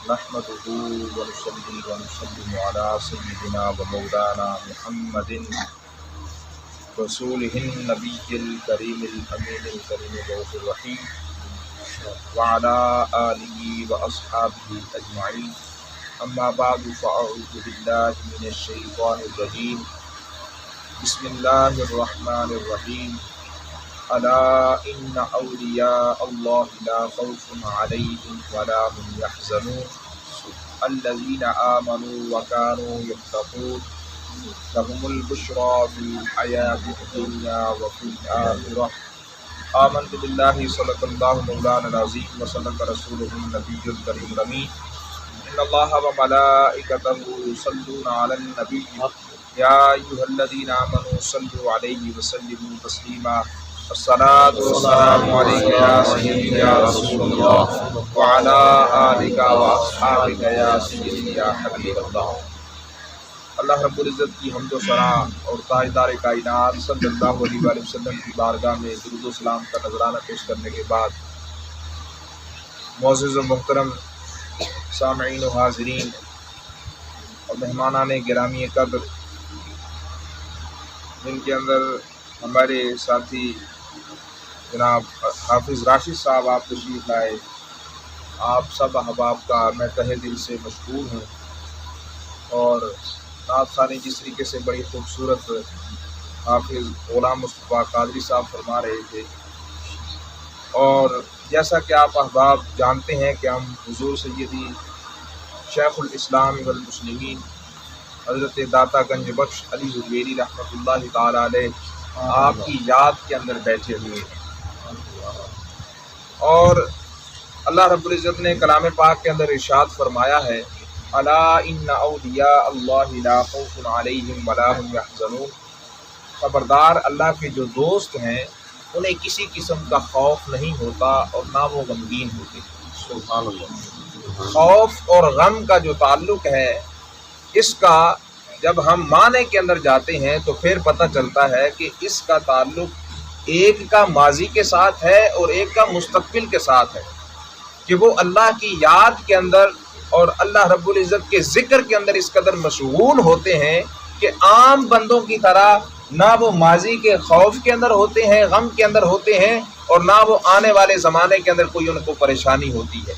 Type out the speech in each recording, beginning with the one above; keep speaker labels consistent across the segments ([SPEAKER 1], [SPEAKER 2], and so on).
[SPEAKER 1] نحمده ونصلي ونسلم على سيدنا ومولانا محمد رسوله النبي الكريم الأمين الكريم الرؤوف الرحيم وعلى آله وأصحابه أجمعين. أما بعد فأعوذ بالله من الشيطان الرجيم. بسم الله الرحمن الرحيم. ألا إن أولياء الله لا خوف عليهم ولا هم يحزنون الذين آمنوا وكانوا يتقون لهم البشرى في الحياة الدنيا وفي الآخرة. آمنت بالله صدق الله مولانا العظيم وصدق رسوله النبي الكريم الأمين. إن الله وملائكته يصلون على النبي يا أيها الذين آمنوا صلوا عليه وسلموا تسليما. الصلاة والسلام عليك يا سيدي يا رسول الله وعلى آلك وأصحابك يا سيدي يا حبيب اللہ. اللہ رب العزت کی حمد و ثنا اور تاجدار کائنات صلی اللہ علیہ وآلہ وسلم کی بارگاہ میں درود و سلام کا نذرانہ پیش کرنے کے بعد معزز و محترم سامعین و حاضرین اور مہمانان گرامی قدر، جن کے اندر ہمارے ساتھی جناب حافظ راشد صاحب آپ تشریف لائے، آپ سب احباب کا میں تہہ دل سے مشکور ہوں. اور نعت خوانی جس طریقے سے بڑی خوبصورت حافظ غلام مصطفیٰ قادری صاحب فرما رہے تھے، اور جیسا کہ آپ احباب جانتے ہیں کہ ہم حضور سیدی شیخ الاسلام والمسلمین حضرت داتا گنج بخش علی حجویری رحمۃ اللہ تعالیٰ علیہ آپ کی یاد کے اندر بیٹھے ہوئے ہیں. اور اللہ رب العزت نے کلام پاک کے اندر ارشاد فرمایا ہے، الا ان اولیاء اللہ لا خوف علیہم ولا هم یحزنون. خبردار، اللہ کے جو دوست ہیں انہیں کسی قسم کا خوف نہیں ہوتا اور نہ وہ غمگین ہوتے. سبحان اللہ. خوف اور غم کا جو تعلق ہے، اس کا جب ہم معنی کے اندر جاتے ہیں تو پھر پتہ چلتا ہے کہ اس کا تعلق ایک کا ماضی کے ساتھ ہے اور ایک کا مستقبل کے ساتھ ہے، کہ وہ اللہ کی یاد کے اندر اور اللہ رب العزت کے ذکر کے اندر اس قدر مشغول ہوتے ہیں کہ عام بندوں کی طرح نہ وہ ماضی کے خوف کے اندر ہوتے ہیں، غم کے اندر ہوتے ہیں، اور نہ وہ آنے والے زمانے کے اندر کوئی ان کو پریشانی ہوتی ہے.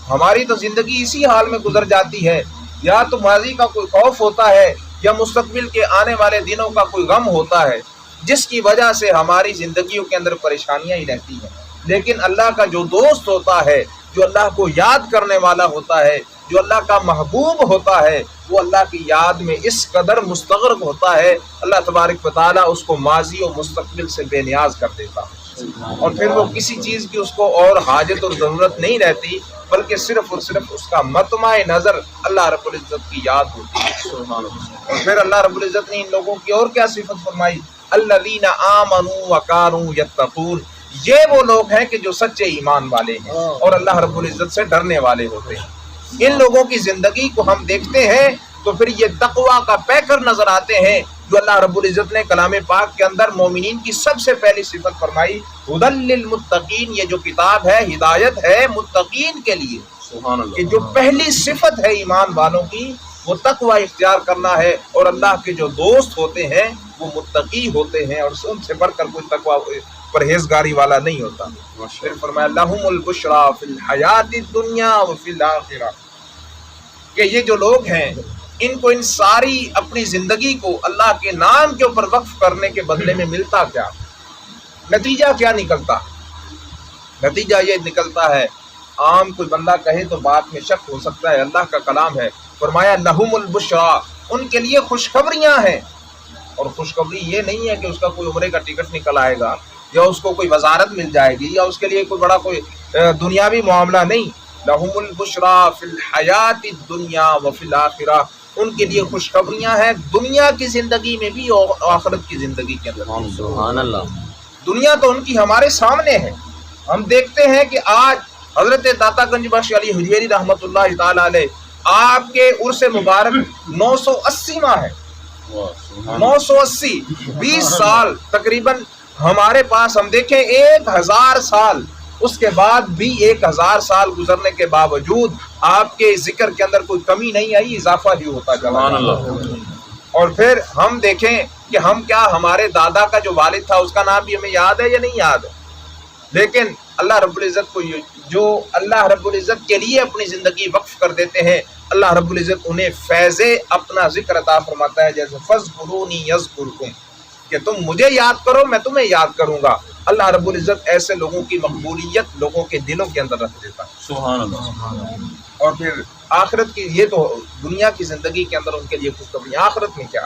[SPEAKER 1] ہماری تو زندگی اسی حال میں گزر جاتی ہے، یا تو ماضی کا کوئی خوف ہوتا ہے یا مستقبل کے آنے والے دنوں کا کوئی غم ہوتا ہے، جس کی وجہ سے ہماری زندگیوں کے اندر پریشانیاں ہی رہتی ہیں. لیکن اللہ کا جو دوست ہوتا ہے، جو اللہ کو یاد کرنے والا ہوتا ہے، جو اللہ کا محبوب ہوتا ہے، وہ اللہ کی یاد میں اس قدر مستغرق ہوتا ہے، اللہ تبارک و تعالیٰ اس کو ماضی اور مستقبل سے بے نیاز کر دیتا ہے. اور پھر وہ کسی چیز کی اس کو اور حاجت اور ضرورت نہیں رہتی، بلکہ صرف اور صرف اس کا مطمع نظر اللہ رب العزت کی یاد ہوتی ہے. اور پھر اللہ رب العزت نے ان لوگوں کی اور کیا صفت فرمائی، الذین آمنوا وکانوا یتقون. یہ وہ لوگ ہیں کہ جو سچے ایمان والے ہیں اور اللہ رب العزت سے ڈرنے والے ہوتے ہیں. ان لوگوں کی زندگی کو ہم دیکھتے ہیں تو پھر یہ تقویٰ کا پیکر نظر آتے ہیں، جو اللہ رب العزت نے کلام پاک کے اندر مومنین کی سب سے پہلی صفت فرمائی، ھدی للمتقین. یہ جو کتاب ہے ہدایت ہے متقین کے لیے. سبحان اللہ. کہ جو پہلی صفت ہے ایمان والوں کی وہ تقویٰ اختیار کرنا ہے، اور اللہ کے جو دوست ہوتے ہیں وہ متقی ہوتے ہیں، اور ان سے بڑھ کر کوئی تقویٰ پرہیزگاری والا نہیں ہوتا. پھر فرمایا لہم البشریٰ فی الحیات الدنیا وفی الآخرہ، کہ یہ جو لوگ ہیں ان کو ان ساری اپنی زندگی کو اللہ کے نام کے اوپر وقف کرنے کے بدلے میں ملتا کیا؟ نتیجہ کیا نکلتا؟ نتیجہ یہ نکلتا ہے، عام کوئی بندہ کہے تو بات میں شک ہو سکتا ہے، اللہ کا کلام ہے. فرمایا لہم البشریٰ، ان کے لیے خوشخبریاں ہیں. اور خوشخبری یہ نہیں ہے کہ اس کا کوئی عمرے کا ٹکٹ نکل آئے گا، یا اس کو کوئی وزارت مل جائے گی، یا اس کے لیے کوئی بڑا کوئی دنیاوی معاملہ نہیں. لہم البشریٰ فی الحیات الدنیا وفی الآخرہ، ان کے لیے خوشخبریاں ہیں دنیا کی زندگی میں بھی اور آخرت کی زندگی کے اندر. سبحان اللہ. دنیا تو ان کی ہمارے سامنے ہے. ہم دیکھتے ہیں کہ آج حضرت داتا گنج بخش علی حجویری رحمۃ اللہ تعالیٰ علیہ آپ کے عرس مبارک 980واں ہے. 980 20 سال تقریباً ہمارے پاس. ہم دیکھیں 1000 سال اس کے بعد بھی 1000 سال گزرنے کے باوجود آپ کے ذکر کے اندر کوئی کمی نہیں آئی، اضافہ ہی ہوتا چلا گیا۔ اور پھر ہم دیکھیں کہ ہم کیا، ہمارے دادا کا جو والد تھا اس کا نام بھی ہمیں یاد ہے یا نہیں یاد ہے، لیکن اللہ رب العزت کو جو اللہ رب العزت کے لیے اپنی زندگی وقف کر دیتے ہیں، اللہ رب العزت انہیں فیض اپنا ذکر عطا فرماتا ہے، جیسے فَاذْكُرُونِي يَذْكُرْكُمْ، کہ تم مجھے یاد کرو میں تمہیں یاد کروں گا۔ اللہ رب العزت ایسے لوگوں کی مقبولیت لوگوں کے دلوں کے اندر رکھ دیتا ہے۔
[SPEAKER 2] سبحان اللہ۔
[SPEAKER 1] اور پھر آخرت کی، یہ تو دنیا کی زندگی کے اندر ان کے لیے خوشخبری، آخرت میں کیا؟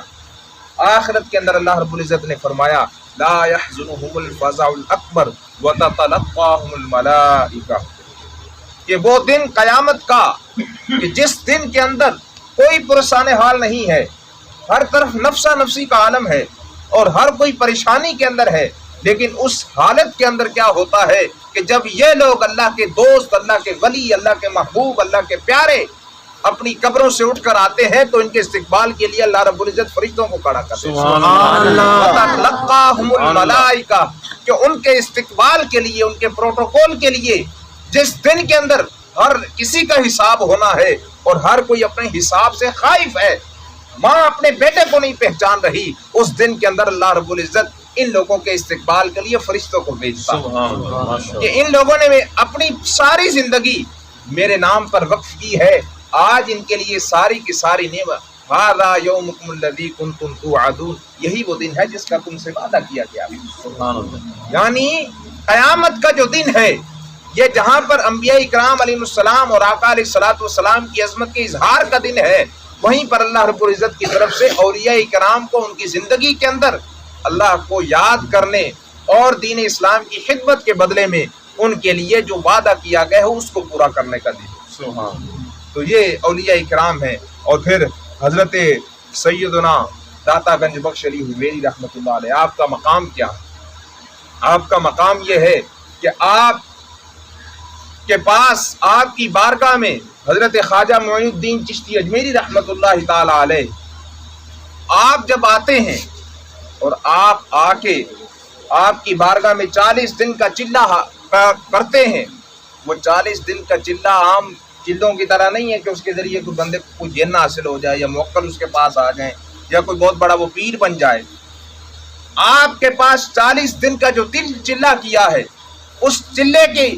[SPEAKER 1] آخرت کے اندر اللہ رب العزت نے فرمایا لا يحزنهم الفزع الاکبر وتتلقاهم الملائکہ، کہ وہ دن قیامت کا کہ جس دن کے اندر کوئی پرسان حال نہیں ہے، ہر طرف نفسا نفسی کا عالم ہے اور ہر کوئی پریشانی کے اندر ہے، لیکن اس حالت کے اندر کیا ہوتا ہے کہ جب یہ لوگ اللہ کے دوست، اللہ کے ولی، اللہ کے محبوب، اللہ کے پیارے اپنی قبروں سے اٹھ کر آتے ہیں تو ان کے استقبال کے لیے اللہ رب العزت فرشتوں کو کھڑا کرتے ہیں،
[SPEAKER 2] سبحان اللہ۔
[SPEAKER 1] وَتَتَلَقَّاهُمُ الْمَلَائِکَةُ، کہ ان کے استقبال کے لیے، ان کے پروٹوکول کے لیے، جس دن کے اندر ہر کسی کا حساب ہونا ہے اور ہر کوئی اپنے حساب سے خائف ہے، ماں اپنے بیٹے کو نہیں پہچان رہی، اس دن کے اندر اللہ رب العزت ان لوگوں کے استقبال کے لیے فرشتوں کو بھیجتا ہے کہ ان لوگوں نے اپنی ساری زندگی میرے نام پر وقف کی ہے، آج ان کے لیے ساری کی ساری نعمت، ھذا یومکم الذی کنتم توعدون، یہی وہ دن ہے جس کا تم سے وعدہ کیا گیا۔
[SPEAKER 2] سبحان اللہ۔
[SPEAKER 1] یعنی قیامت کا جو دن ہے، یہ جہاں پر انبیاء اکرام علیہ السلام اور آقا علیہ الصلوۃ والسلام کی عظمت کے اظہار کا دن ہے، وہیں پر اللہ رب العزت کی طرف سے اولیاء کرام کو ان کی زندگی کے اندر اللہ کو یاد کرنے اور دین اسلام کی خدمت کے بدلے میں ان کے لیے جو وعدہ کیا گیا ہے اس کو پورا کرنے کا دن۔
[SPEAKER 2] سبحان اللہ۔
[SPEAKER 1] تو یہ اولیاء کرام ہیں۔ اور پھر حضرت سیدنا داتا گنج بخش علی حجویری رحمۃ اللہ علیہ، آپ کا مقام کیا ہے؟ آپ کا مقام یہ ہے کہ آپ کے پاس، آپ کی بارگاہ میں حضرت خواجہ معین الدین چشتی اجمیری رحمۃ اللہ تعالی علیہ، آپ جب آتے ہیں اور آپ آ کے آپ کی بارگاہ میں 40 دن کا چلہ کرتے ہیں، وہ 40 دن کا چلہ عام چلوں کی طرح نہیں ہے کہ اس کے ذریعے کوئی بندے کو کوئی جن حاصل ہو جائے یا موکل اس کے پاس آ جائیں یا کوئی بہت بڑا وہ پیر بن جائے۔ آپ کے پاس 40 دن کا جو چلہ کیا ہے، اس چلے کی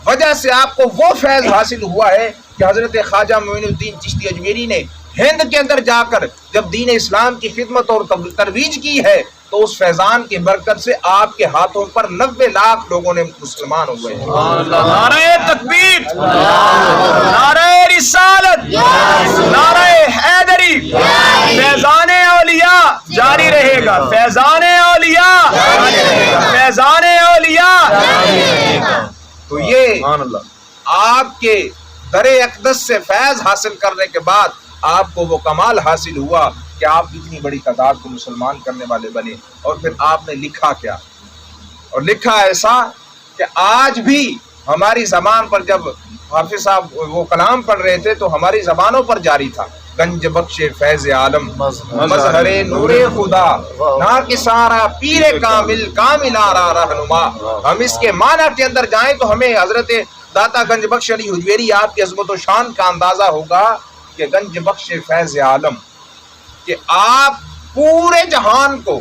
[SPEAKER 1] وجہ سے آپ کو وہ فیض حاصل ہوا ہے کہ حضرت خواجہ معین الدین چشتی اجمیری نے ہند کے اندر جا کر جب دین اسلام کی خدمت اور ترویج کی ہے تو اس فیضان کی برکت سے آپ کے ہاتھوں پر 90 لاکھ لوگوں نے مسلمان ہوئے ہیں۔
[SPEAKER 2] نعرہ تکبیر، نعرہ رسالت، نعرہ حیدری، فیضان اولیاء جاری رہے گا، فیضان اولیاء، فیضان اولیاء۔ تو یہ آپ کے در اقدس سے فیض حاصل کرنے کے بعد آپ کو وہ کمال حاصل ہوا کہ آپ اتنی بڑی تعداد کو مسلمان کرنے والے بنے۔ اور پھر آپ نے لکھا کیا؟ اور لکھا ایسا کہ آج بھی ہماری زبان پر، جب حافظ صاحب وہ کلام پڑھ رہے تھے تو ہماری زبانوں پر جاری تھا، گنج بخش فیض عالم، مظہر نور خدا، نا کہ سارا پیر کامل، کامل آرا رہنما۔ ہم اس کے معنی کے اندر جائیں تو ہمیں حضرت داتا گنج بخش علی حجویری آپ کی عظمت و شان کا اندازہ ہوگا کہ گنج بخش فیض عالم، کہ آپ پورے جہان کو،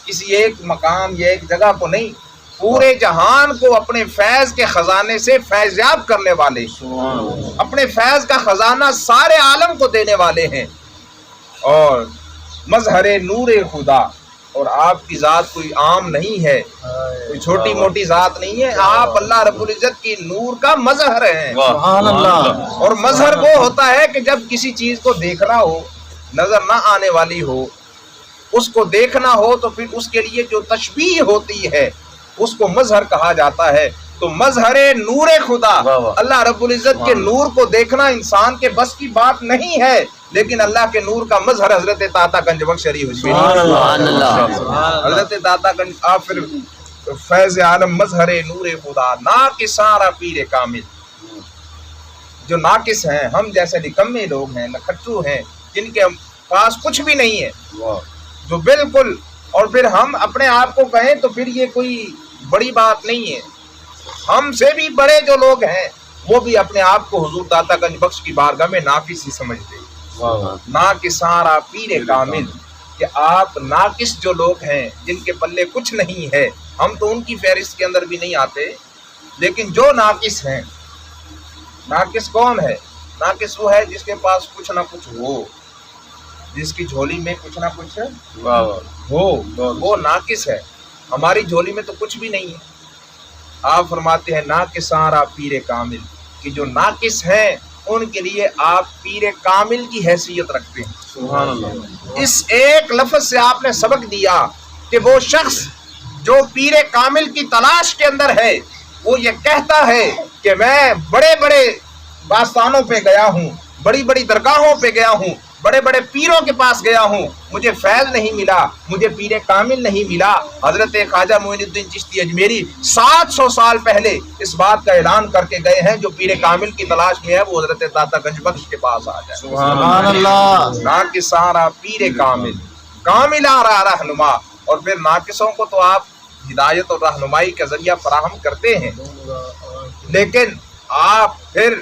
[SPEAKER 2] کسی ایک مقام یا ایک جگہ کو نہیں، پورے جہان کو اپنے فیض کے خزانے سے فیضیاب کرنے والے، اپنے فیض کا خزانہ سارے عالم کو دینے والے ہیں، اور مظہر نور خدا۔ اور آپ کی ذات کوئی عام نہیں ہے، کوئی چھوٹی موٹی ذات نہیں ہے، آپ اللہ رب العزت کی نور کا مظہر ہیں۔ سبحان اللہ۔
[SPEAKER 1] اور مظہر وہ ہوتا ہے کہ جب کسی چیز کو دیکھنا ہو، نظر نہ آنے والی ہو، اس کو دیکھنا ہو تو پھر اس کے لیے جو تشبیہ ہوتی ہے اس کو مظہر کہا جاتا ہے۔ تو مظہر نور خدا، اللہ رب العزت کے نور کو دیکھنا انسان کے بس کی بات نہیں ہے، لیکن اللہ کے نور کا مظہر حضرت داتا گنج بخش علی حجویری، حضرت داتا گنج، آپ پھر فیض عالم مظہر نور خدا، نا کہ سارا پیر کامل۔ جو ناقص ہیں، ہم جیسے نکمے لوگ ہیں، نکھٹو ہیں، جن کے پاس کچھ بھی نہیں ہے، جو بالکل، اور پھر ہم اپنے آپ کو کہیں تو پھر یہ کوئی بڑی بات نہیں ہے۔ ہم سے بھی بڑے جو لوگ ہیں وہ بھی اپنے آپ کو حضور داتا گنج بخش کی بارگاہ میں ناقص ہی سمجھتے ہیں. ناقصارا پیر کامل، کہ آپ ناقص جو لوگ ہیں جن کے پلے کچھ نہیں ہے، ہم تو ان کی فہرست کے اندر بھی نہیں آتے، لیکن جو ناقص ہیں. ناقص کون ہے؟ ناقص وہ ہے جس کے پاس کچھ نہ کچھ ہو، جس کی جھولی میں کچھ نہ کچھ ہو، وہ ناقص ہے. ہماری جھولی میں تو کچھ بھی نہیں ہے. آپ فرماتے ہیں ناقصارا پیر کامل، کہ جو ناقص ہیں ان کے لیے آپ پیر کامل کی حیثیت رکھتے ہیں.
[SPEAKER 2] سبحان اللہ.
[SPEAKER 1] اس ایک لفظ سے آپ نے سبق دیا کہ وہ شخص جو پیر کامل کی تلاش کے اندر ہے وہ یہ کہتا ہے کہ میں بڑے بڑے باستانوں پہ گیا ہوں، بڑی بڑی درگاہوں پہ گیا ہوں، بڑے بڑے پیروں کے پاس گیا ہوں، مجھے فیض نہیں ملا، مجھے پیر کامل نہیں ملا. حضرت خواجہ معین الدین چشتی اجمیری 700 سال پہلے اس بات کا اعلان کر کے گئے ہیں جو پیر کامل کی تلاش میں ہے وہ حضرت داتا گنج بخش کے پاس آ جائے.
[SPEAKER 2] سبحان اللہ.
[SPEAKER 1] ناقصارا پیر کامل، کامل آرا رہنما. اور پھر ناقصوں کو تو آپ ہدایت اور رہنمائی کا ذریعہ فراہم کرتے ہیں، لیکن آپ پھر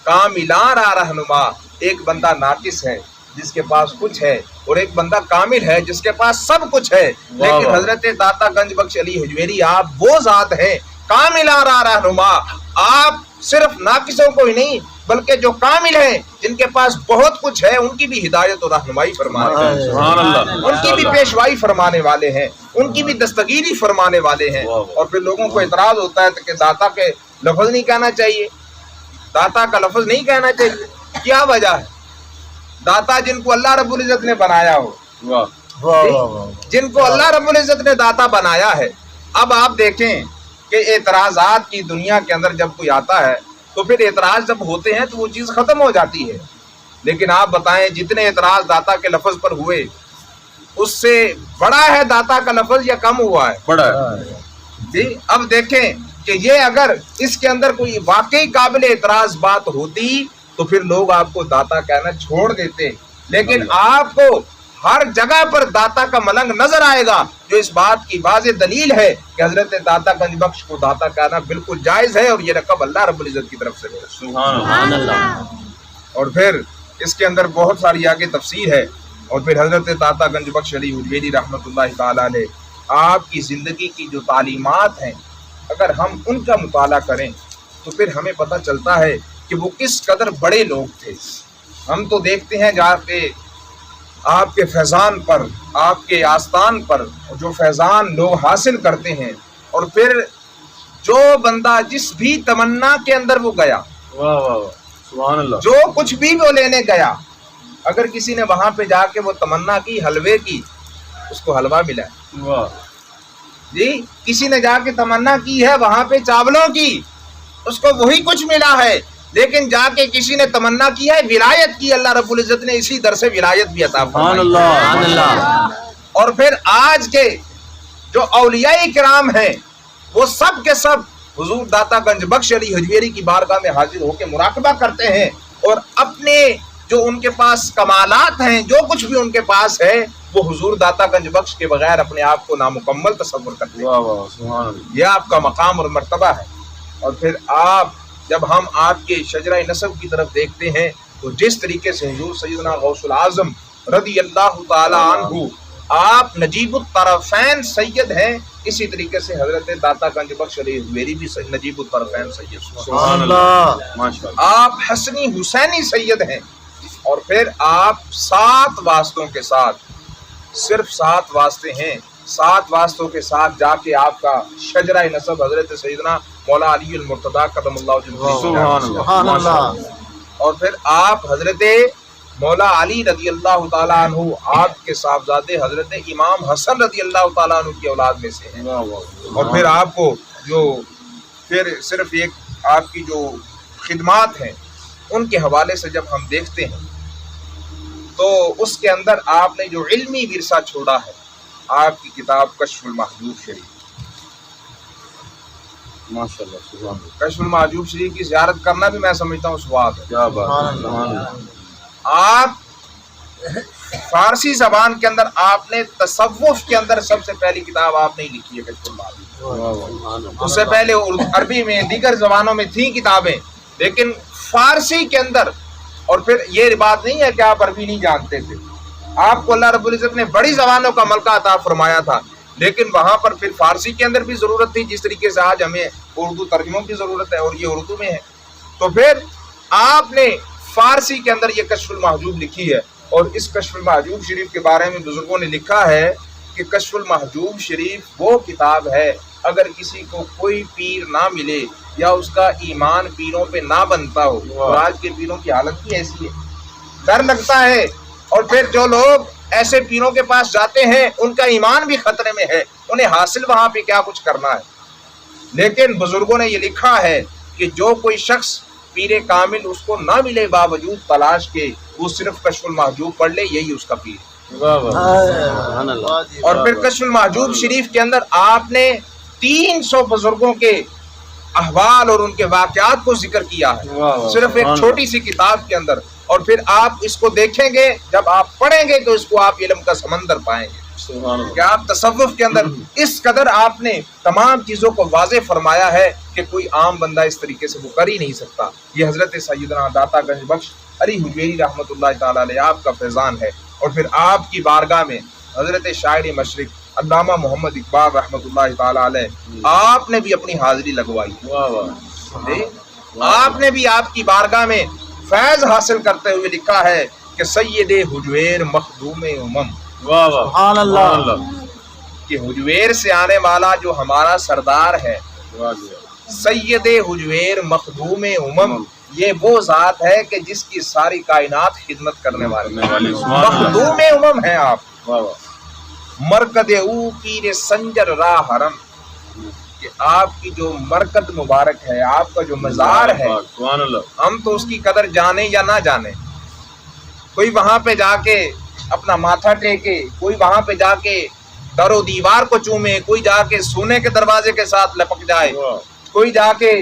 [SPEAKER 1] کاملارا رہنما، ایک بندہ ناقص ہے جس کے پاس کچھ ہے اور ایک بندہ کامل ہے جس کے پاس سب کچھ ہے. لیکن حضرت داتا گنج بخش علی حجویری آپ وہ ذات ہیں کاملارا رہنما. آپ صرف ناقصوں کو ہی نہیں بلکہ جو کامل ہیں جن کے پاس بہت کچھ ہے ان کی بھی ہدایت اور رہنمائی فرمانے والے ہیں،
[SPEAKER 2] سبحان اللہ.
[SPEAKER 1] ان کی بھی پیشوائی فرمانے والے ہیں، ان کی بھی دستگیری فرمانے والے ہیں. اور پھر لوگوں کو اعتراض ہوتا ہے کہ داتا کے لفظ نہیں کہنا چاہیے، داتا کا لفظ نہیں کہنا چاہیے. کیا وجہ ہے؟ داتا جن کو اللہ رب العزت نے بنایا ہو، جن کو اللہ رب العزت نے داتا بنایا ہے. اب آپ دیکھیں کہ اعتراضات کی دنیا کے اندر جب کوئی آتا ہے تو پھر اعتراض جب ہوتے ہیں تو وہ چیز ختم ہو جاتی ہے. لیکن آپ بتائیں جتنے اعتراض داتا کے لفظ پر ہوئے اس سے بڑا ہے داتا کا لفظ یا کم ہوا ہے؟
[SPEAKER 2] بڑا ہے
[SPEAKER 1] جی. اب دیکھیں کہ یہ اگر اس کے اندر کوئی واقعی قابل اعتراض بات ہوتی تو پھر لوگ آپ کو داتا کہنا چھوڑ دیتے. لیکن آپ کو ہر جگہ پر داتا کا ملنگ نظر آئے گا، جو اس بات کی واضح دلیل ہے کہ حضرت داتا گنج بخش کو داتا کہنا بالکل جائز ہے اور یہ رقب اللہ رب العزت کی طرف سے ہے.
[SPEAKER 2] سبحان اللہ.
[SPEAKER 1] اور پھر اس کے اندر بہت ساری آگے تفسیر ہے. اور پھر حضرت داتا گنج بخش علی حجویری رحمۃ اللہ تعالی علیہ آپ کی زندگی کی جو تعلیمات ہیں اگر ہم ان کا مطالعہ کریں تو پھر ہمیں پتہ چلتا ہے کہ وہ کس قدر بڑے لوگ تھے. ہم تو دیکھتے ہیں جا کے آپ کے فیضان پر، آپ کے آستان پر جو فیضان لوگ حاصل کرتے ہیں، اور پھر جو بندہ جس بھی تمنا کے اندر وہ گیا،
[SPEAKER 2] سبحان اللہ،
[SPEAKER 1] جو کچھ بھی وہ لینے گیا، اگر کسی نے وہاں پہ جا کے وہ تمنا کی حلوے کی اس کو حلوہ ملا. جی کسی نے جا کے تمنا کی ہے وہاں پہ چاولوں کی اس کو وہی کچھ ملا ہے. لیکن جا کے کسی نے تمنا کی ہے ولایت کی، اللہ رب العزت نے اسی در سے ولایت بھی عطا فرمائی.
[SPEAKER 2] سبحان اللہ.
[SPEAKER 1] اور پھر آج کے جو اولیاء کرام ہیں وہ سب کے سب حضور داتا گنج بخش علی حجویری کی بارگاہ میں حاضر ہو کے مراقبہ کرتے ہیں اور اپنے جو ان کے پاس کمالات ہیں، جو کچھ بھی ان کے پاس ہے، وہ حضور داتا گنج بخش کے بغیر اپنے آپ کو نامکمل تصور کرتے ہیں. یہ آپ کا مقام اور مرتبہ ہے. اور پھر آپ جب ہم آپ کے شجرہ نسب کی طرف دیکھتے ہیں تو جس طریقے سے حضور سیدنا غوث العظم رضی اللہ تعالی عنہ آپ نجیب الطرفین سید ہیں، اسی طریقے سے حضرت داتا گنج بخش علی حجویری بھی نجیب الطرفین سید.
[SPEAKER 2] سبحان اللہ، ماشاءاللہ.
[SPEAKER 1] آپ حسنی حسینی سید ہیں. اور پھر آپ 7 واسطوں کے ساتھ، صرف 7 واسطے ہیں، 7 واسطوں کے ساتھ جا کے آپ کا شجرہ نسب حضرت سیدنا مولا علی المرتضیٰ قدم اللہ وجہہ.
[SPEAKER 2] سبحان اللہ.
[SPEAKER 1] اور پھر آپ حضرت مولا علی رضی اللہ تعالیٰ عنہ آپ کے صاحبزادے حضرت امام حسن رضی اللہ تعالیٰ عنہ کی اولاد میں سے ہیں. اور پھر آپ کو جو پھر صرف ایک آپ کی جو خدمات ہیں ان کے حوالے سے جب ہم دیکھتے ہیں تو اس کے اندر آپ نے جو علمی ورثہ چھوڑا ہے، آپ کی کتاب کشف المحجوب شریف،
[SPEAKER 2] ماشاءاللہ، سبحان اللہ.
[SPEAKER 1] کشف المحجوب شریف کی زیارت کرنا بھی میں سمجھتا ہوں ثواب ہے.
[SPEAKER 2] کیا بات ہے.
[SPEAKER 1] آپ فارسی زبان کے اندر آپ نے تصوف کے اندر سب سے پہلی کتاب آپ نے لکھی ہے کشف المعدوم۔ اس سے پہلے عربی میں دیگر زبانوں میں تھیں کتابیں، لیکن فارسی کے اندر، اور پھر یہ بات نہیں ہے کہ آپ عربی نہیں جانتے تھے، آپ کو اللہ رب العزت نے بڑی زبانوں کا ملکہ عطا فرمایا تھا، لیکن وہاں پر پھر فارسی کے اندر بھی ضرورت تھی، جس طریقے سے آج ہمیں اردو ترجموں کی ضرورت ہے اور یہ اردو میں ہے۔ تو پھر آپ نے فارسی کے اندر یہ کشف المحجوب لکھی ہے، اور اس کشف المحجوب شریف کے بارے میں بزرگوں نے لکھا ہے کہ کشف المحجوب شریف وہ کتاب ہے، اگر کسی کو کوئی پیر نہ ملے یا اس کا ایمان پیروں پہ نہ بنتا ہو، اور آج کے پیروں کی حالت بھی ایسی ہے، ڈر لگتا ہے، اور پھر جو لوگ ایسے پیروں کے پاس جاتے ہیں ان کا ایمان بھی خطرے میں ہے، انہیں حاصل وہاں پہ کیا کچھ کرنا ہے۔ لیکن بزرگوں نے یہ لکھا ہے کہ جو کوئی شخص پیر کامل اس کو نہ ملے باوجود تلاش کے، وہ صرف کشف المحجوب پڑھ لے، یہی اس کا پیر۔ اور پھر کشف المحجوب شریف کے اندر آپ نے 300 بزرگوں کے احوال اور ان کے واقعات کو ذکر کیا ہے، صرف ایک چھوٹی سی کتاب کے اندر، اور پھر آپ اس کو دیکھیں گے، جب آپ پڑھیں گے تو اس کو آپ علم کا سمندر پائیں گے کہ آپ تصوف کے اندر اس قدر آپ نے تمام چیزوں کو واضح فرمایا ہے کہ کوئی عام بندہ اس طریقے سے وہ کر ہی نہیں سکتا۔ یہ حضرت سیدنا داتا گنج بخش علی حجویری رحمۃ اللہ تعالی علیہ آپ کا فیضان ہے، اور پھر آپ کی بارگاہ میں حضرت شاعر مشرق علامہ محمد اقبال رحمۃ اللہ تعالی علیہ آپ نے بھی اپنی حاضری لگوائی، آپ نے بھی آپ کی بارگاہ میں فیض حاصل کرتے ہوئے لکھا ہے کہ سید حجویر مخدوم امم،
[SPEAKER 3] سبحان اللہ،
[SPEAKER 1] کہ حجویر سے آنے والا جو ہمارا سردار ہے، سید حجویر مخدوم امم، یہ وہ ذات ہے کہ جس کی ساری کائنات خدمت کرنے والی مخدوم امم ہیں آپ۔ مرکد او پیر سنجر راہ حرم، کہ آپ کی جو مرکد مبارک ہے، آپ کا جو مزار ہے، ہم تو اس کی قدر جانیں یا نہ جانیں، کوئی وہاں پہ جا کے اپنا ماتھا ٹیکے، کوئی وہاں پہ جا کے در و دیوار کو چومے، کوئی جا کے سونے کے دروازے کے ساتھ لپک جائے، کوئی جا کے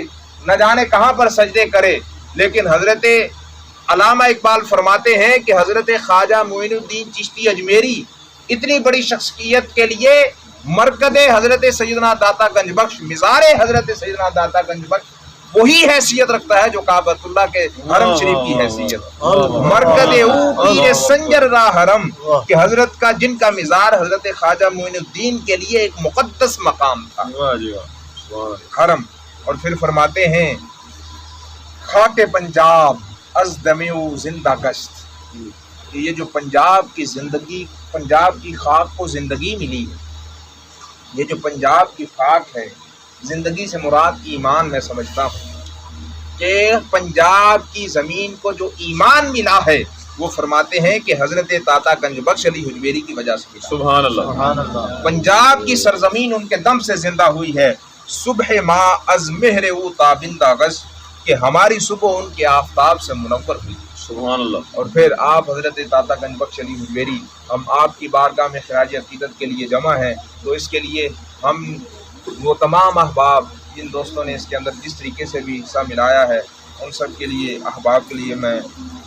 [SPEAKER 1] نہ جانے کہاں پر سجدے کرے، لیکن حضرت علامہ اقبال فرماتے ہیں کہ حضرت خواجہ معین الدین چشتی اجمیری اتنی بڑی شخصیت کے لیے مرکز حضرت سیدنا داتا گنج بخش، مزار حضرت سیدنا داتا گنج بخش وہی حیثیت رکھتا ہے جو کعبۃ اللہ کے حرم شریف کی حیثیت۔ مرکز او پیر سنجر راہ حرم، کہ حضرت کا جن کا مزار حضرت خواجہ معین الدین کے لیے ایک مقدس مقام تھا، حرم۔ اور پھر فرماتے ہیں خاک پنجاب از دمیو زندہ گشت، کہ یہ جو پنجاب کی زندگی، پنجاب کی خاک کو زندگی ملی، یہ جو پنجاب کی خاک ہے، زندگی سے مراد ایمان میں سمجھتا ہوں کہ پنجاب کی زمین کو جو ایمان ملا ہے، وہ فرماتے ہیں کہ حضرت داتا گنج بخش علی حجویری کی وجہ سے ملا۔
[SPEAKER 2] سبحان اللہ۔
[SPEAKER 1] پنجاب کی سرزمین ان کے دم سے زندہ ہوئی ہے، صبح ما از مہر او تابندہ گز، کہ ہماری صبح ان کے آفتاب سے منور ہوئی۔
[SPEAKER 2] سبحان اللہ۔
[SPEAKER 1] اور پھر آپ حضرت داتا گنج بخش علی حجویری، ہم آپ کی بارگاہ میں خراج عقیدت کے لیے جمع ہیں، تو اس کے لیے ہم وہ تمام احباب جن دوستوں نے اس کے اندر جس طریقے سے بھی حصہ ملایا ہے، ان سب کے لیے، احباب کے لیے میں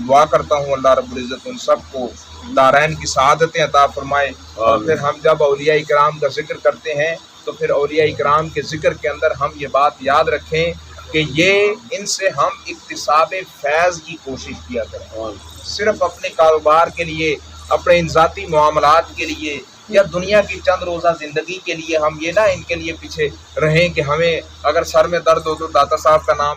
[SPEAKER 1] دعا کرتا ہوں اللہ رب العزت ان سب کو دارین کی سعادتیں عطا فرمائے۔ اور پھر ہم جب اولیاء اکرام کا ذکر کرتے ہیں تو پھر اولیاء اکرام کے ذکر کے اندر ہم یہ بات یاد رکھیں کہ یہ ان سے ہم اکتساب فیض کی کوشش کیا کریں، صرف اپنے کاروبار کے لیے، اپنے ان ذاتی معاملات کے لیے یا دنیا کی چند روزہ زندگی کے لیے ہم یہ نہ ان کے لیے پیچھے رہیں کہ ہمیں اگر سر میں درد ہو تو داتا صاحب کا نام